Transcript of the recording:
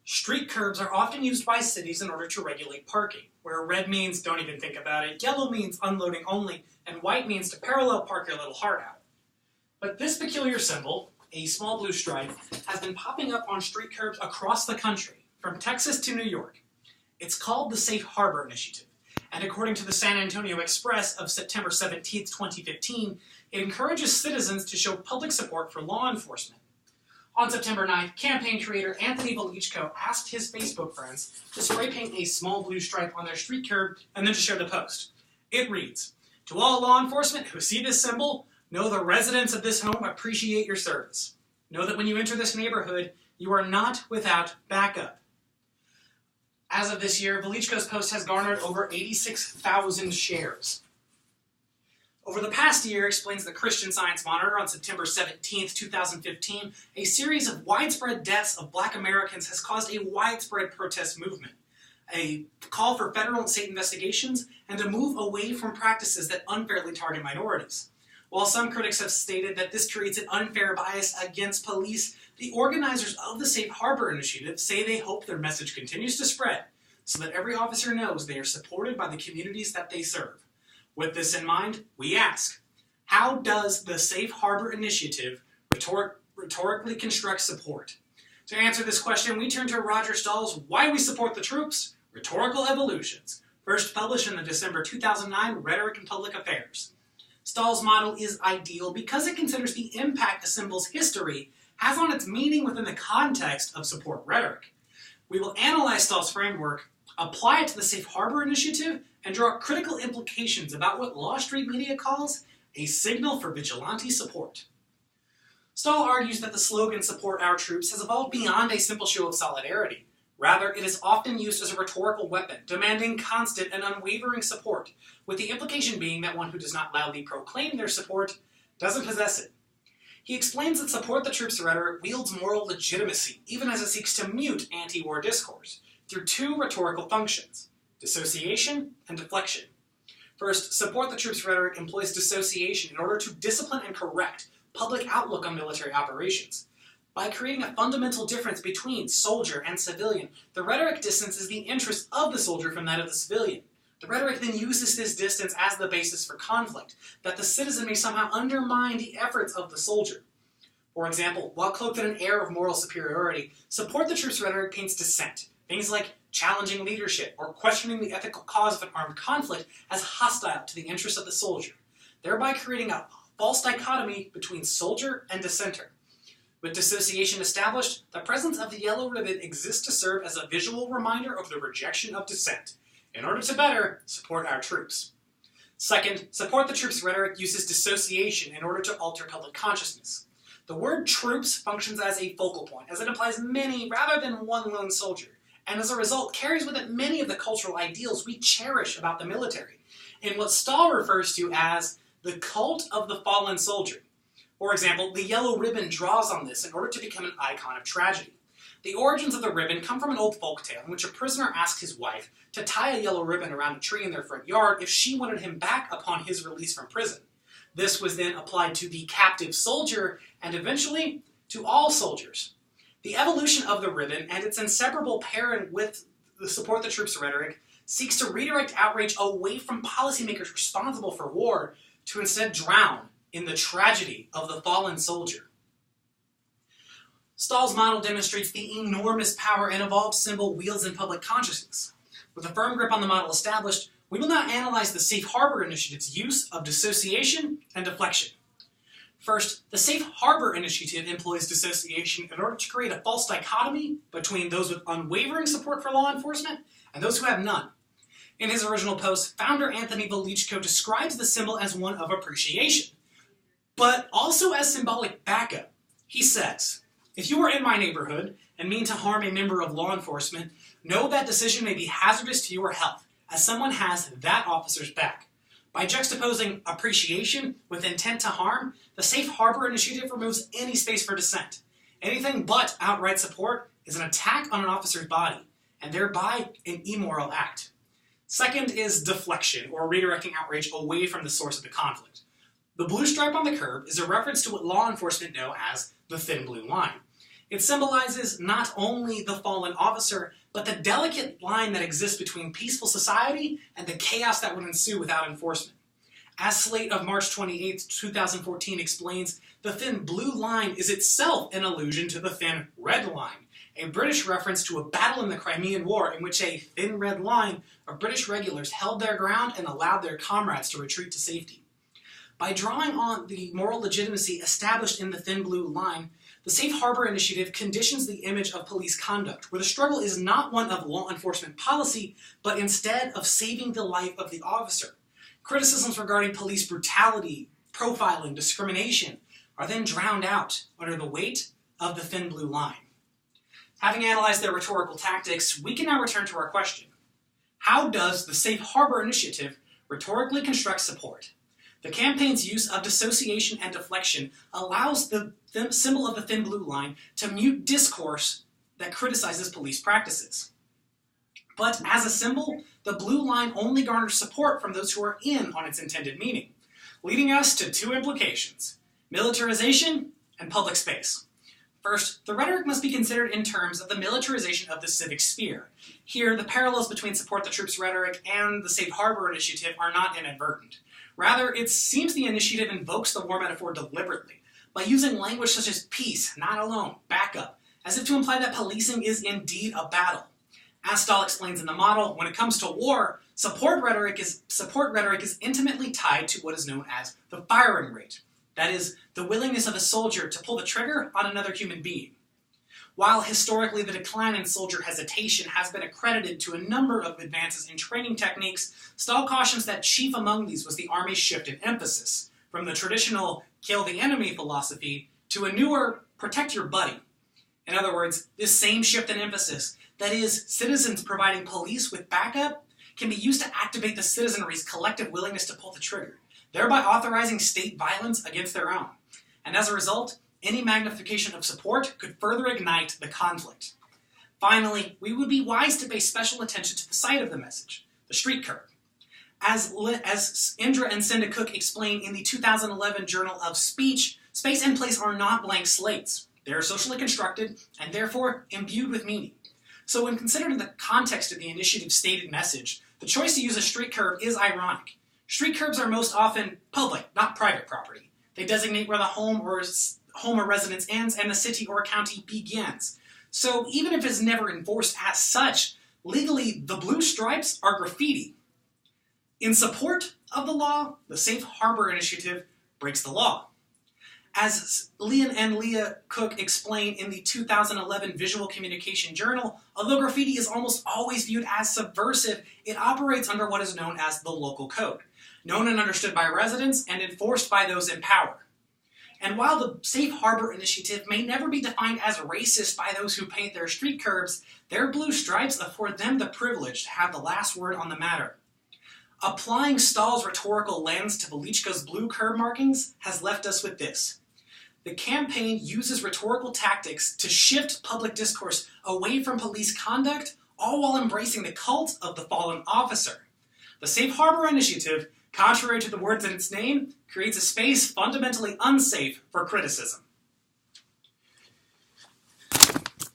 Street curbs are often used by cities in order to regulate parking, where red means don't even think about it, yellow means unloading only, and white means to parallel park your little heart out. But this peculiar symbol, a small blue stripe, has been popping up on street curbs across the country, from Texas to New York. It's called the Safe Harbor Initiative, and according to the San Antonio Express of September 17, 2015, it encourages citizens to show public support for law enforcement. On September 9th, campaign creator Anthony Velichko asked his Facebook friends to spray paint a small blue stripe on their street curb and then to share the post. It reads, "To all law enforcement who see this symbol, know the residents of this home appreciate your service. Know that when you enter this neighborhood, you are not without backup." As of this year, Velichko's post has garnered over 86,000 shares. Over the past year, explains the Christian Science Monitor on September 17, 2015, a series of widespread deaths of Black Americans has caused a widespread protest movement, a call for federal and state investigations, and a move away from practices that unfairly target minorities. While some critics have stated that this creates an unfair bias against police, the organizers of the Safe Harbor Initiative say they hope their message continues to spread so that every officer knows they are supported by the communities that they serve. With this in mind, we ask, how does the Safe Harbor Initiative rhetorically construct support? To answer this question, we turn to Roger Stahl's Why We Support the Troops, Rhetorical Evolutions, first published in the December 2009 Rhetoric and Public Affairs. Stahl's model is ideal because it considers the impact a symbol's history has on its meaning within the context of support rhetoric. We will analyze Stahl's framework, apply it to the Safe Harbor Initiative, and draw critical implications about what Law Street media calls a signal for vigilante support. Stahl argues that the slogan "Support Our Troops" has evolved beyond a simple show of solidarity. Rather, it is often used as a rhetorical weapon, demanding constant and unwavering support, with the implication being that one who does not loudly proclaim their support doesn't possess it. He explains that support the troops rhetoric wields moral legitimacy, even as it seeks to mute anti-war discourse, through two rhetorical functions: dissociation and deflection. First, support the troops rhetoric employs dissociation in order to discipline and correct public outlook on military operations. By creating a fundamental difference between soldier and civilian, the rhetoric distances the interest of the soldier from that of the civilian. The rhetoric then uses this distance as the basis for conflict, that the citizen may somehow undermine the efforts of the soldier. For example, while cloaked in an air of moral superiority, support the troops rhetoric paints dissent. Things like challenging leadership or questioning the ethical cause of an armed conflict as hostile to the interests of the soldier, thereby creating a false dichotomy between soldier and dissenter. With dissociation established, the presence of the yellow ribbon exists to serve as a visual reminder of the rejection of dissent, in order to better support our troops. Second, support the troops rhetoric uses dissociation in order to alter public consciousness. The word troops functions as a focal point, as it implies many rather than one lone soldier, and as a result carries with it many of the cultural ideals we cherish about the military, in what Stahl refers to as the cult of the fallen soldier. For example, the yellow ribbon draws on this in order to become an icon of tragedy. The origins of the ribbon come from an old folktale in which a prisoner asked his wife to tie a yellow ribbon around a tree in their front yard if she wanted him back upon his release from prison. This was then applied to the captive soldier and eventually to all soldiers. The evolution of the ribbon and its inseparable pairing with the support the troops rhetoric seeks to redirect outrage away from policymakers responsible for war to instead drown in the tragedy of the fallen soldier. Stahl's model demonstrates the enormous power an evolved symbol wields in public consciousness. With a firm grip on the model established, we will now analyze the Safe Harbor Initiative's use of dissociation and deflection. First, the Safe Harbor Initiative employs dissociation in order to create a false dichotomy between those with unwavering support for law enforcement and those who have none. In his original post, founder Anthony Velichko describes the symbol as one of appreciation, but also as symbolic backup. He says, "If you are in my neighborhood and mean to harm a member of law enforcement, know that decision may be hazardous to your health, as someone has that officer's back." By juxtaposing appreciation with intent to harm, the Safe Harbor Initiative removes any space for dissent. Anything but outright support is an attack on an officer's body, and thereby an immoral act. Second is deflection, or redirecting outrage away from the source of the conflict. The blue stripe on the curb is a reference to what law enforcement know as the thin blue line. It symbolizes not only the fallen officer, but the delicate line that exists between peaceful society and the chaos that would ensue without enforcement. As Slate of March 28, 2014 explains, the thin blue line is itself an allusion to the thin red line, a British reference to a battle in the Crimean War in which a thin red line of British regulars held their ground and allowed their comrades to retreat to safety. By drawing on the moral legitimacy established in the thin blue line, the Safe Harbor Initiative conditions the image of police conduct, where the struggle is not one of law enforcement policy, but instead of saving the life of the officer. Criticisms regarding police brutality, profiling, discrimination are then drowned out under the weight of the thin blue line. Having analyzed their rhetorical tactics, we can now return to our question. How does the Safe Harbor Initiative rhetorically construct support? The campaign's use of dissociation and deflection allows the symbol of the thin blue line to mute discourse that criticizes police practices. But as a symbol, the blue line only garners support from those who are in on its intended meaning, leading us to two implications: militarization and public space. First, the rhetoric must be considered in terms of the militarization of the civic sphere. Here, the parallels between Support the Troops rhetoric and the Safe Harbor Initiative are not inadvertent. Rather, it seems the initiative invokes the war metaphor deliberately, by using language such as peace, not alone, backup, as if to imply that policing is indeed a battle. As Stahl explains in the model, when it comes to war, support rhetoric is intimately tied to what is known as the firing rate. That is, the willingness of a soldier to pull the trigger on another human being. While historically the decline in soldier hesitation has been accredited to a number of advances in training techniques, Stahl cautions that chief among these was the Army's shift in emphasis, from the traditional kill the enemy philosophy to a newer protect your buddy. In other words, this same shift in emphasis, that is, citizens providing police with backup, can be used to activate the citizenry's collective willingness to pull the trigger, thereby authorizing state violence against their own. And as a result, any magnification of support could further ignite the conflict. Finally, we would be wise to pay special attention to the site of the message, the street curb. As Indra and Cinda Cook explain in the 2011 Journal of Speech, space and place are not blank slates. They are socially constructed and therefore imbued with meaning. So when considering the context of the initiative's stated message, the choice to use a street curb is ironic. Street curbs are most often public, not private property. They designate where the home or residence ends and the city or county begins. So even if it's never enforced as such, legally the blue stripes are graffiti. In support of the law, the Safe Harbor Initiative breaks the law. As Leon and Leah Cook explain in the 2011 Visual Communication Journal, although graffiti is almost always viewed as subversive, it operates under what is known as the local code, known and understood by residents and enforced by those in power. And while the Safe Harbor Initiative may never be defined as racist by those who paint their street curbs, their blue stripes afford them the privilege to have the last word on the matter. Applying Stahl's rhetorical lens to Velichko's blue curb markings has left us with this. The campaign uses rhetorical tactics to shift public discourse away from police conduct, all while embracing the cult of the fallen officer. The Safe Harbor Initiative, contrary to the words in its name, creates a space fundamentally unsafe for criticism.